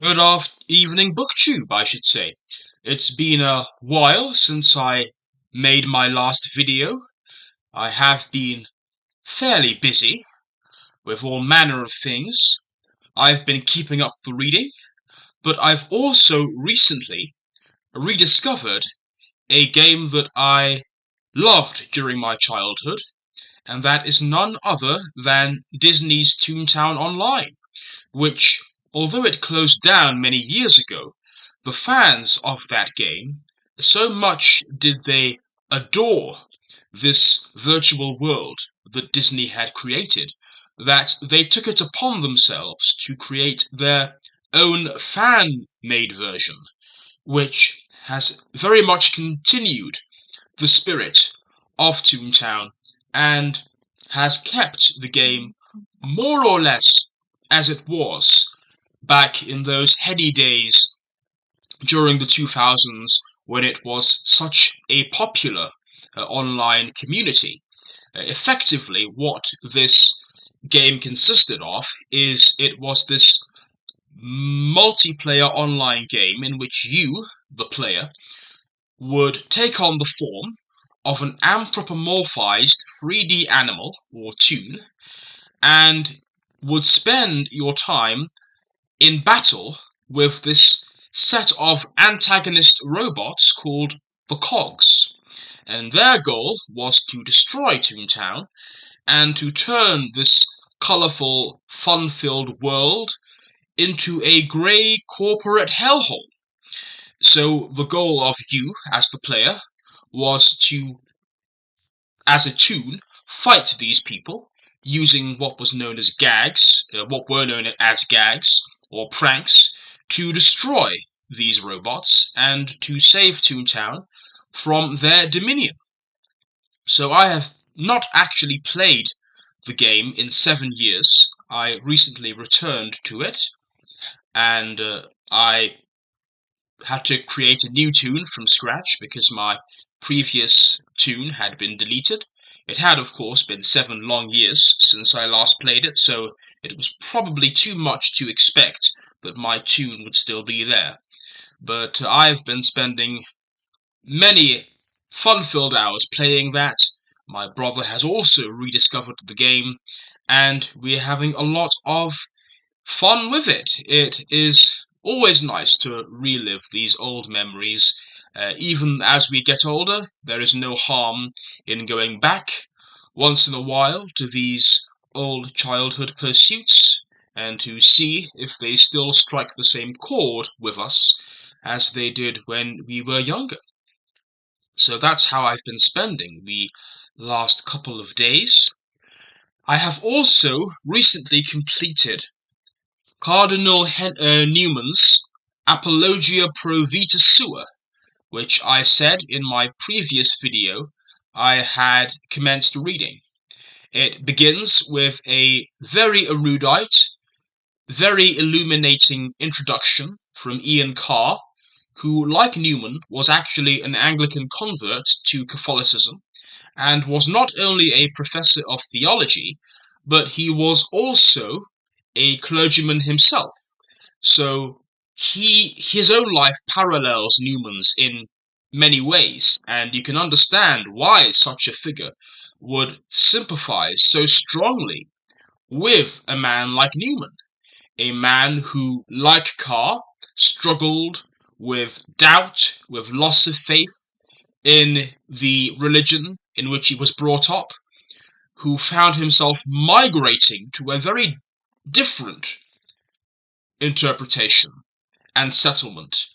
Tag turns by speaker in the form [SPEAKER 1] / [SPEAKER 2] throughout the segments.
[SPEAKER 1] Evening booktube, I should say. It's been a while since I made my last video. I have been fairly busy with all manner of things. I've been keeping up the reading, but I've also recently rediscovered a game that I loved during my childhood, and that is none other than Disney's Toontown Online, which, although it closed down many years ago, the fans of that game, so much did they adore this virtual world that Disney had created, that they took it upon themselves to create their own fan-made version, which has very much continued the spirit of Toontown and has kept the game more or less as it was back in those heady days during the 2000s when it was such a popular online community. Effectively, what this game consisted of is it was this multiplayer online game in which you, the player, would take on the form of an anthropomorphized 3D animal or toon and would spend your time in battle with this set of antagonist robots called the Cogs. And their goal was to destroy Toontown and to turn this colourful, fun-filled world into a grey corporate hellhole. So the goal of you, as the player, was to, as a toon, fight these people using what was known as gags, what were known as gags, or pranks, to destroy these robots and to save Toontown from their dominion. So I have not actually played the game in 7 years. I recently returned to it, and I had to create a new toon from scratch because my previous toon had been deleted. It had, of course, been 7 long years since I last played it, so it was probably too much to expect that my toon would still be there. But I've been spending many fun-filled hours playing that. My brother has also rediscovered the game, and we're having a lot of fun with it. It is always nice to relive these old memories. Even as we get older, there is no harm in going back once in a while to these old childhood pursuits and to see if they still strike the same chord with us as they did when we were younger. So that's how I've been spending the last couple of days. I have also recently completed Newman's Apologia Pro Vita Sua, which I said in my previous video I had commenced reading. It begins with a very erudite, very illuminating introduction from Ian Carr, who, like Newman, was actually an Anglican convert to Catholicism, and was not only a professor of theology, but he was also a clergyman himself. So his own life parallels Newman's in many ways, and you can understand why such a figure would sympathize so strongly with a man like Newman, a man who, like Carr, struggled with doubt, with loss of faith in the religion in which he was brought up, who found himself migrating to a very different interpretation and settlement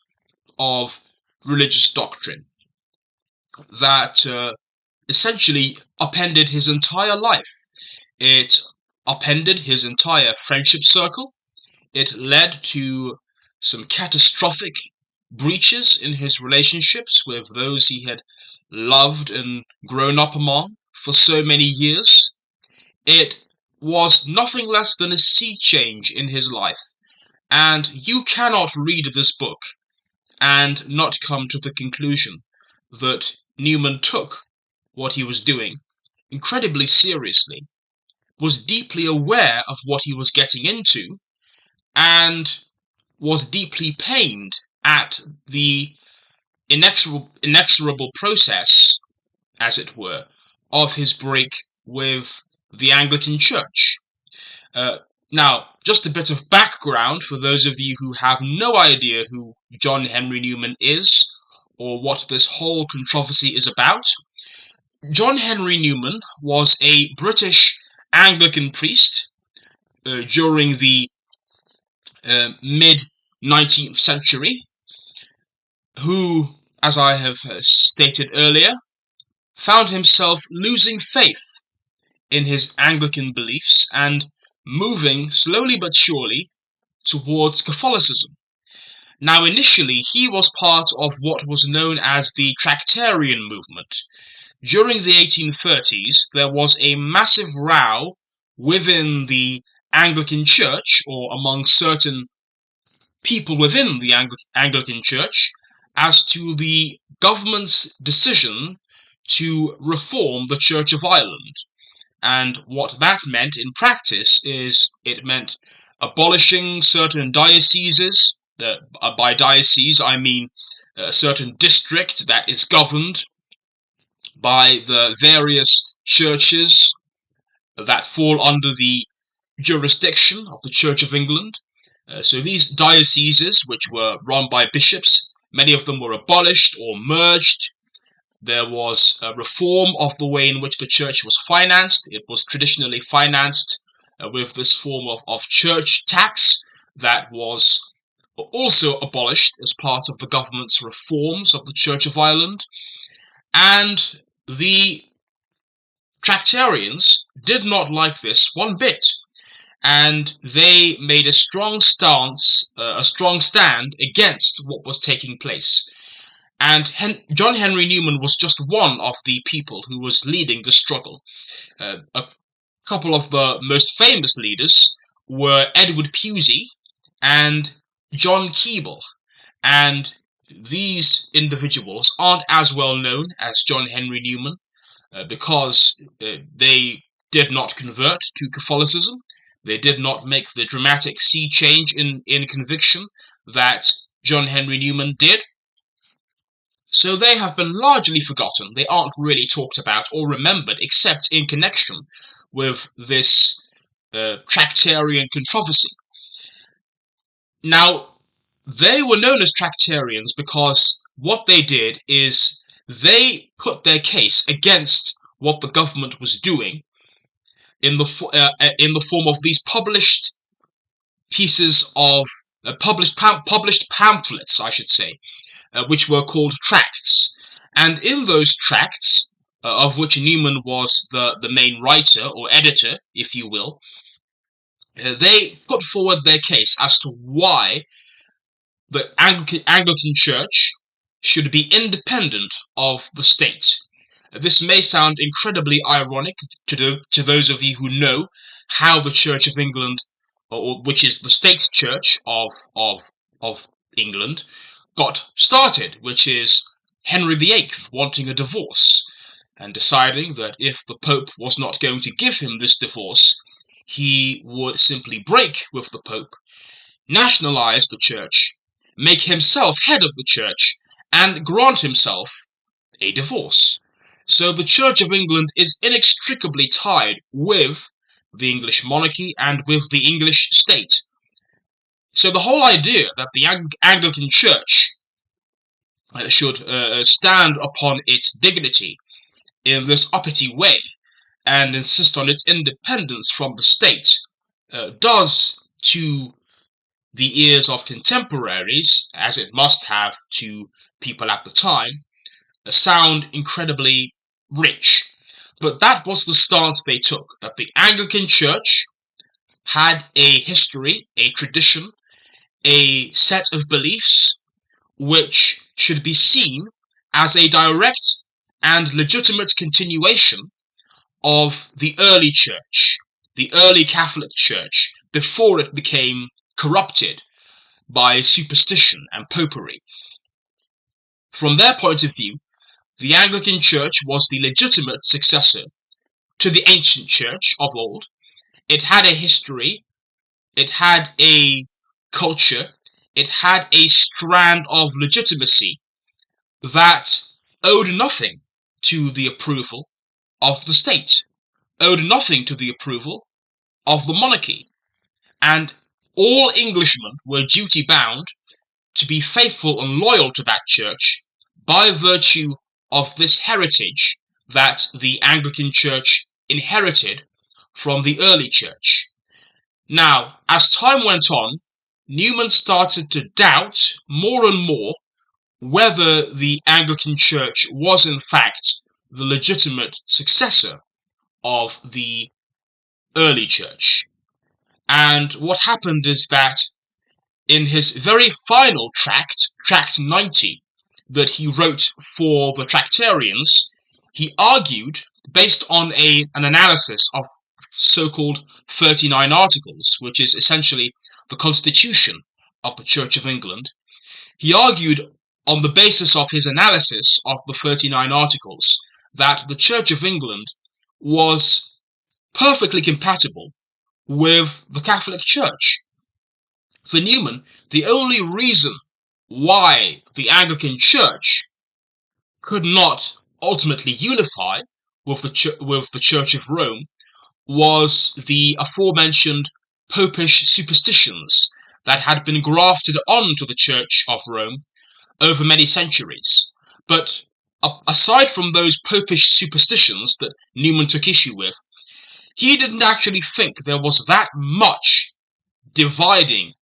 [SPEAKER 1] of religious doctrine that essentially upended his entire life. It upended his entire friendship circle. It led to some catastrophic breaches in his relationships with those he had loved and grown up among for so many years. It was nothing less than a sea change in his life, and you cannot read this book and not come to the conclusion that Newman took what he was doing incredibly seriously, was deeply aware of what he was getting into, and was deeply pained at the inexorable process, as it were, of his break with the Anglican Church. Uh, Now, just a bit of background for those of you who have no idea who John Henry Newman is or what this whole controversy is about. John Henry Newman was a British Anglican priest during the mid-19th century, who, as I have stated earlier, found himself losing faith in his Anglican beliefs and moving slowly but surely towards Catholicism. Now, initially, he was part of what was known as the Tractarian movement. During the 1830s, there was a massive row within the Anglican Church, or among certain people within the Anglican Church, as to the government's decision to reform the Church of Ireland. And what that meant in practice is it meant abolishing certain dioceses. By diocese, I mean a certain district that is governed by the various churches that fall under the jurisdiction of the Church of England. So these dioceses, which were run by bishops, many of them were abolished or merged. There was a reform of the way in which the church was financed. It was traditionally financed with this form of church tax that was also abolished as part of the government's reforms of the Church of Ireland. And the Tractarians did not like this one bit, and they made a strong stand against what was taking place. And John Henry Newman was just one of the people who was leading the struggle. A couple of the most famous leaders were Edward Pusey and John Keble, and these individuals aren't as well known as John Henry Newman because they did not convert to Catholicism. They did not make the dramatic sea change in conviction that John Henry Newman did. So they have been largely forgotten. They aren't really talked about or remembered except in connection with this Tractarian controversy. Now, they were known as Tractarians because what they did is they put their case against what the government was doing in the form of these published pieces of published pamphlets, I should say, which were called tracts. And in those tracts, of which Newman was the main writer or editor, if you will, they put forward their case as to why the Anglican Church should be independent of the state. This may sound incredibly ironic to those of you who know how the Church of England, or which is the state church of England, got started, which is Henry VIII wanting a divorce and deciding that if the Pope was not going to give him this divorce, he would simply break with the Pope, nationalize the church, make himself head of the church, and grant himself a divorce. So the Church of England is inextricably tied with the English monarchy and with the English state. So the whole idea that the Anglican Church should stand upon its dignity in this uppity way and insist on its independence from the state does, to the ears of contemporaries, as it must have to people at the time, sound incredibly rich. But that was the stance they took, that the Anglican Church had a history, a tradition, a set of beliefs which should be seen as a direct and legitimate continuation of the early church, the early Catholic Church, before it became corrupted by superstition and popery. From their point of view, the Anglican Church was the legitimate successor to the ancient church of old. It had a history, it had a culture, it had a strand of legitimacy that owed nothing to the approval of the state, owed nothing to the approval of the monarchy, and all Englishmen were duty bound to be faithful and loyal to that church by virtue of this heritage that the Anglican Church inherited from the early church. Now, as time went on, Newman started to doubt more and more whether the Anglican Church was in fact the legitimate successor of the early church. And what happened is that in his very final tract, Tract 90, that he wrote for the Tractarians, he argued, based on an analysis of so-called 39 Articles, which is essentially the constitution of the Church of England, he argued on the basis of his analysis of the 39 Articles that the Church of England was perfectly compatible with the Catholic Church. For Newman, the only reason why the Anglican Church could not ultimately unify with the Church of Rome was the aforementioned popish superstitions that had been grafted onto the Church of Rome over many centuries. But aside from those popish superstitions that Newman took issue with, he didn't actually think there was that much dividing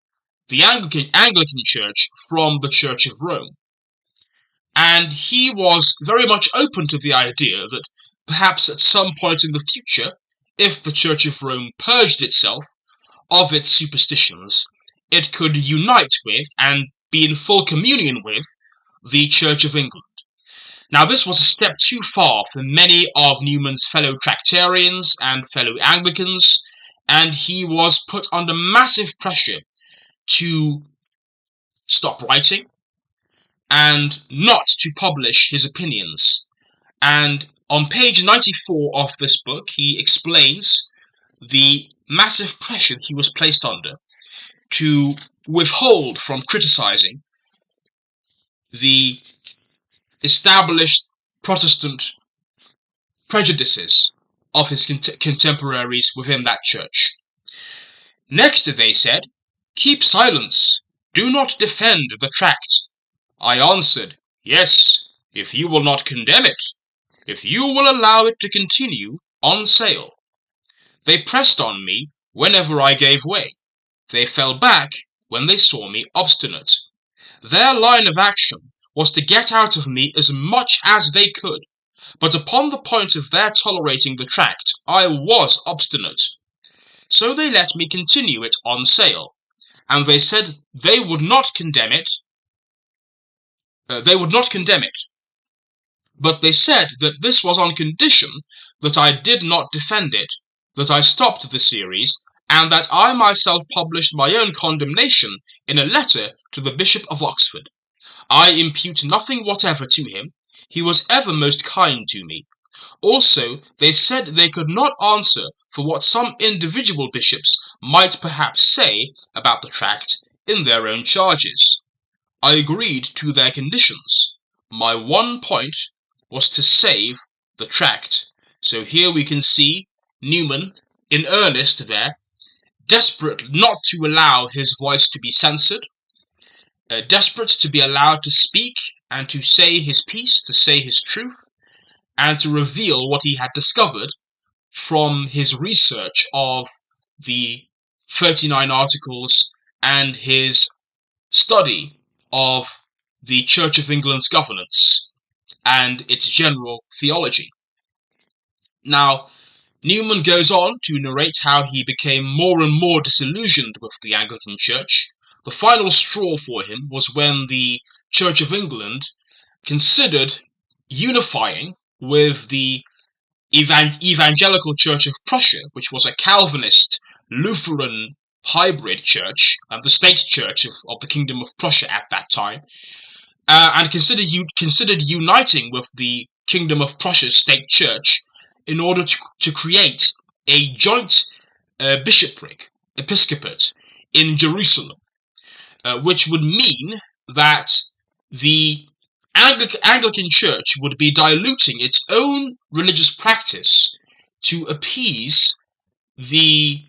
[SPEAKER 1] the Anglican Church from the Church of Rome. And he was very much open to the idea that perhaps at some point in the future, if the Church of Rome purged itself of its superstitions, it could unite with and be in full communion with the Church of England. Now, this was a step too far for many of Newman's fellow Tractarians and fellow Anglicans, and he was put under massive pressure to stop writing and not to publish his opinions. And on page 94 of this book, he explains the massive pressure he was placed under to withhold from criticizing the established Protestant prejudices of his contemporaries within that church. Next, they said, "Keep silence. Do not defend the tract." I answered, "Yes, if you will not condemn it, if you will allow it to continue on sale." They pressed on me whenever I gave way. They fell back when they saw me obstinate. Their line of action was to get out of me as much as they could, but upon the point of their tolerating the tract, I was obstinate. So they let me continue it on sale, and they said they would not condemn it. But they said that this was on condition that I did not defend it, that I stopped the series, and that I myself published my own condemnation in a letter to the Bishop of Oxford. I impute nothing whatever to him. He was ever most kind to me. Also, they said they could not answer for what some individual bishops might perhaps say about the tract in their own charges. I agreed to their conditions. My one point was to save the tract. So here we can see Newman in earnest there, desperate not to allow his voice to be censored, desperate to be allowed to speak and to say his piece, to say his truth, and to reveal what he had discovered from his research of the 39 Articles and his study of the Church of England's governance and its general theology. Now, Newman goes on to narrate how he became more and more disillusioned with the Anglican Church. The final straw for him was when the Church of England considered unifying with the Evangelical Church of Prussia, which was a Calvinist Lutheran hybrid church, the state church of the Kingdom of Prussia at that time, and considered uniting with the Kingdom of Prussia's state church in order to create a joint episcopate in Jerusalem. which would mean that the Anglican Church would be diluting its own religious practice to appease the,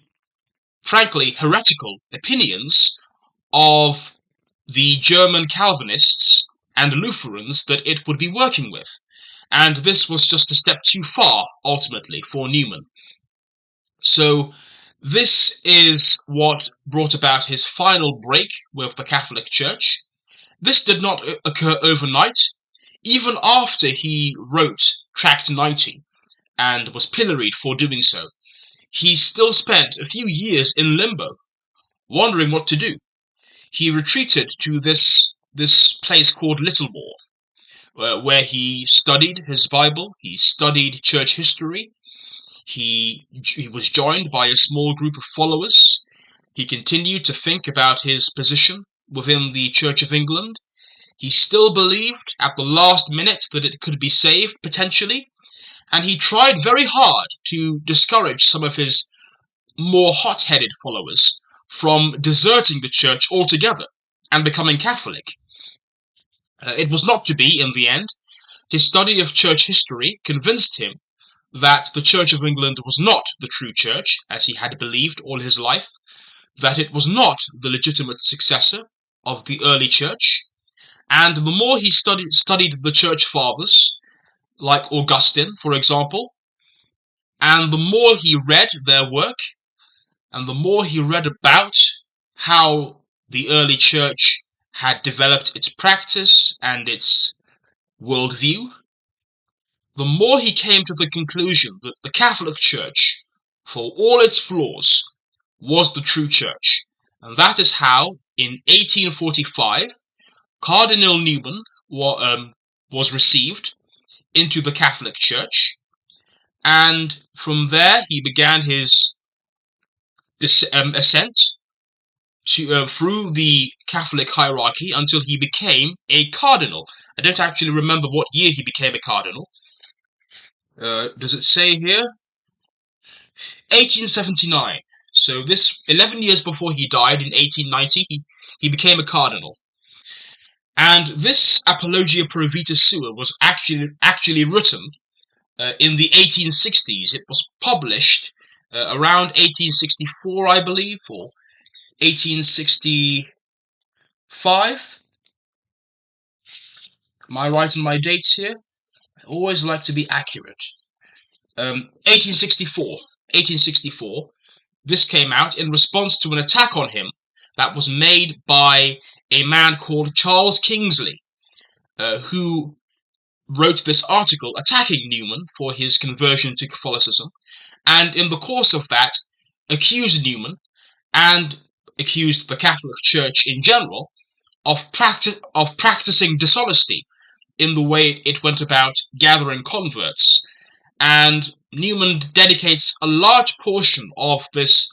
[SPEAKER 1] frankly, heretical opinions of the German Calvinists and Lutherans that it would be working with. And this was just a step too far, ultimately, for Newman. So this is what brought about his final break with the Catholic Church. This did not occur overnight. Even after he wrote Tract 90 and was pilloried for doing so, he still spent a few years in limbo, wondering what to do. He retreated to this place called Littlemore, where he studied his Bible, he studied church history, he was joined by a small group of followers. He continued to think about his position within the Church of England. He still believed at the last minute that it could be saved, potentially, and he tried very hard to discourage some of his more hot-headed followers from deserting the church altogether and becoming Catholic. It was not to be in the end. His study of church history convinced him that the Church of England was not the true church, as he had believed all his life, that it was not the legitimate successor of the early church, and the more he studied the church fathers, like Augustine, for example, and the more he read their work, and the more he read about how the early church had developed its practice and its worldview, the more he came to the conclusion that the Catholic Church, for all its flaws, was the true church. And that is how, in 1845, Cardinal Newman was received into the Catholic Church, and from there he began his ascent through the Catholic hierarchy until he became a cardinal. I don't actually remember what year he became a cardinal. Does it say here? 1879. So this 11 years before he died in 1890, he became a cardinal. And this Apologia Pro Vita Sua was actually written in the 1860s. It was published around 1864, I believe, or 1865. Am I right in my dates here? I always like to be accurate. 1864. This came out in response to an attack on him that was made by a man called Charles Kingsley, who wrote this article attacking Newman for his conversion to Catholicism, and in the course of that accused Newman and accused the Catholic Church in general of practicing dishonesty in the way it went about gathering converts. And Newman dedicates a large portion of this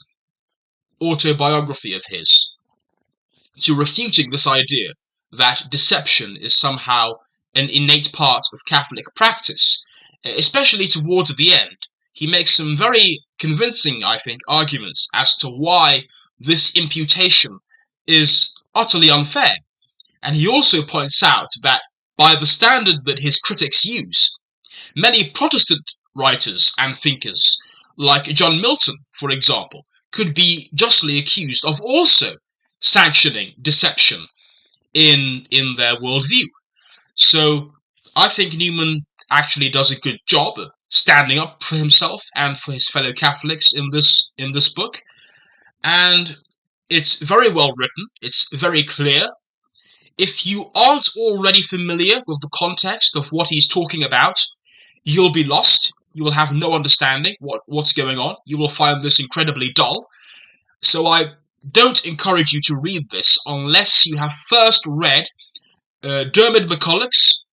[SPEAKER 1] autobiography of his to refuting this idea that deception is somehow an innate part of Catholic practice, especially towards the end. He makes some very convincing, I think, arguments as to why this imputation is utterly unfair. And he also points out that by the standard that his critics use, many Protestant writers and thinkers, like John Milton, for example, could be justly accused of also sanctioning deception in their worldview. So I think Newman actually does a good job of standing up for himself and for his fellow Catholics in this book. And it's very well written, it's very clear. If you aren't already familiar with the context of what he's talking about, you'll be lost. You will have no understanding what's going on. You will find this incredibly dull. So I don't encourage you to read this unless you have first read Dermot McCulloch's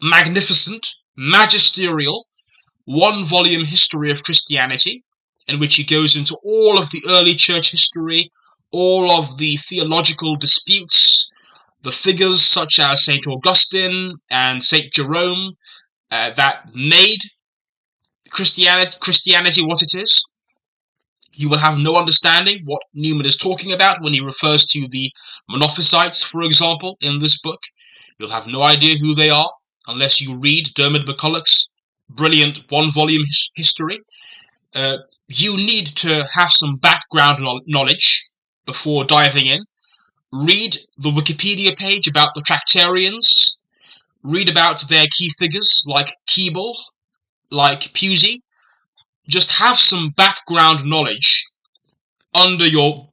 [SPEAKER 1] magnificent, magisterial, one-volume history of Christianity, in which he goes into all of the early church history, all of the theological disputes, the figures such as St. Augustine and St. Jerome that made Christianity what it is. You will have no understanding what Newman is talking about when he refers to the Monophysites, for example, in this book. You'll have no idea who they are unless you read Dermot McCulloch's brilliant one-volume history. You need to have some background knowledge before diving in. Read the Wikipedia page about the Tractarians. Read about their key figures like Keble, like Pusey. Just have some background knowledge under your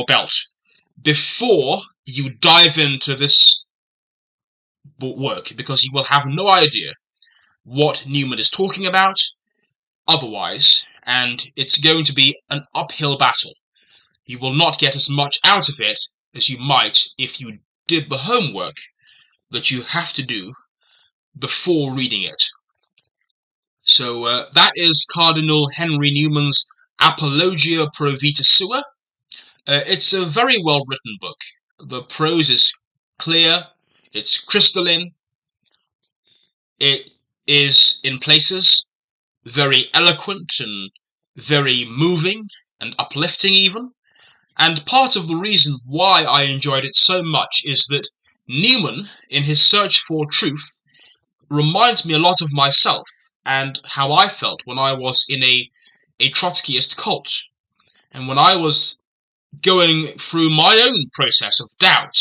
[SPEAKER 1] belt before you dive into this work, because you will have no idea what Newman is talking about otherwise, and it's going to be an uphill battle. You will not get as much out of it as you might if you did the homework that you have to do before reading it. So that is Cardinal Henry Newman's Apologia Pro Vita Sua. It's a very well written book. The prose is clear, it's crystalline, it is in places very eloquent and very moving and uplifting even. And part of the reason why I enjoyed it so much is that Newman, in his search for truth, reminds me a lot of myself and how I felt when I was in a Trotskyist cult, and when I was going through my own process of doubt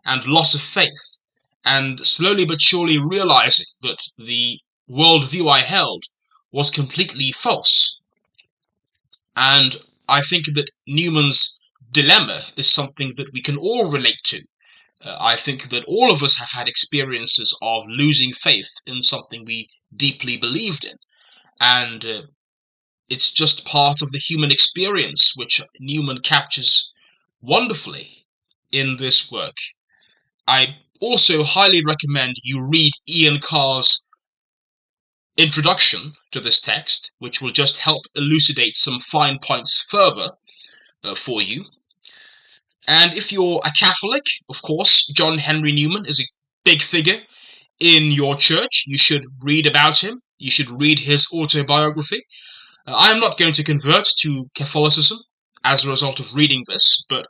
[SPEAKER 1] and loss of faith, and slowly but surely realizing that the worldview I held was completely false. And I think that Newman's dilemma is something that we can all relate to. I think that all of us have had experiences of losing faith in something we deeply believed in, and it's just part of the human experience, which Newman captures wonderfully in this work. I also highly recommend you read Ian Carr's introduction to this text, which will just help elucidate some fine points further for you. And if you're a Catholic, of course, John Henry Newman is a big figure in your church. You should read about him. You should read his autobiography. I am not going to convert to Catholicism as a result of reading this, but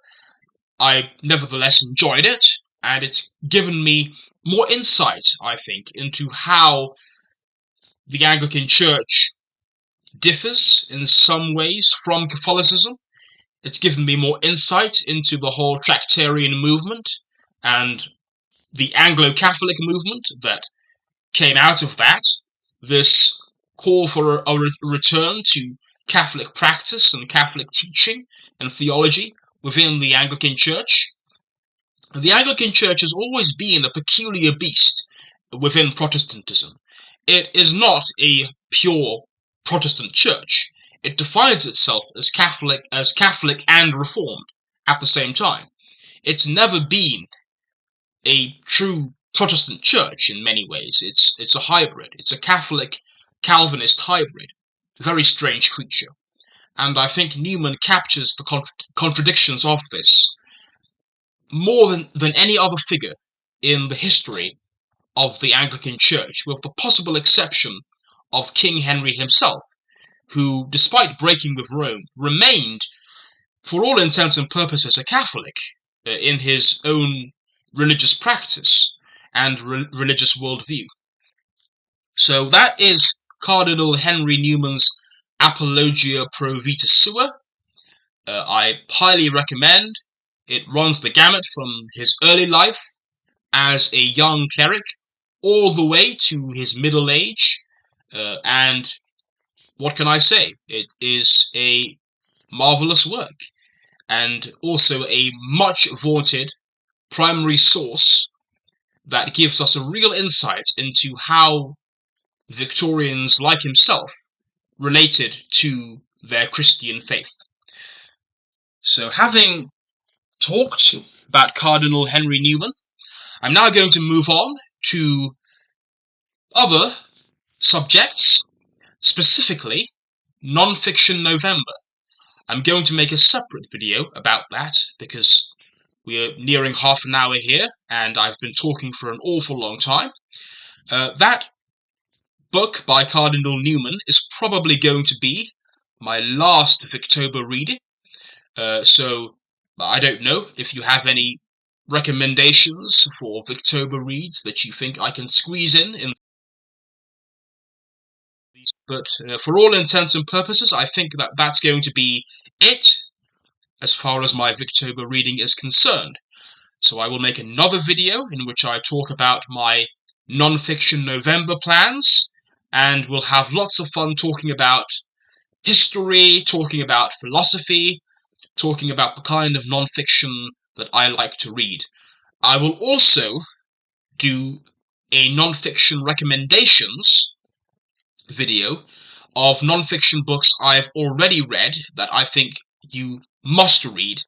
[SPEAKER 1] I nevertheless enjoyed it, and it's given me more insight, I think, into how the Anglican Church differs in some ways from Catholicism. It's given me more insight into the whole Tractarian movement and the Anglo-Catholic movement that came out of that. This call for a return to Catholic practice and Catholic teaching and theology within the Anglican Church. The Anglican Church has always been a peculiar beast within Protestantism. It is not a pure Protestant church. It defines itself as Catholic and Reformed at the same time. It's never been a true Protestant church in many ways. It's a hybrid. It's a Catholic Calvinist hybrid. A very strange creature. And I think Newman captures the contradictions of this more than any other figure in the history of the Anglican Church, with the possible exception of King Henry himself, who, despite breaking with Rome, remained, for all intents and purposes, a Catholic in his own religious practice and religious worldview. So that is Cardinal Henry Newman's Apologia Pro Vita Sua. I highly recommend. It runs the gamut from his early life as a young cleric all the way to his middle age, and what can I say? It is a marvelous work, and also a much vaunted primary source that gives us a real insight into how Victorians like himself related to their Christian faith. So, having talked about Cardinal Henry Newman, I'm now going to move on to other subjects, specifically Non-Fiction November. I'm going to make a separate video about that because we're nearing half an hour here and I've been talking for an awful long time. That book by Cardinal Newman is probably going to be my last Victober reading. So I don't know if you have any recommendations for Victober reads that you think I can squeeze in these. But for all intents and purposes, I think that that's going to be it as far as my Victober reading is concerned. So I will make another video in which I talk about my non-fiction November plans, and we'll have lots of fun talking about history, talking about philosophy, talking about the kind of non-fiction that I like to read. I will also do a non-fiction recommendations video of non-fiction books I've already read that I think you must read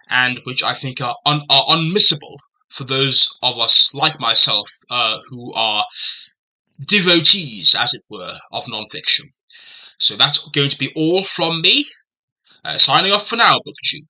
[SPEAKER 1] and which I think are unmissable for those of us like myself who are devotees, as it were, of non-fiction. So that's going to be all from me. Signing off for now, BookTube.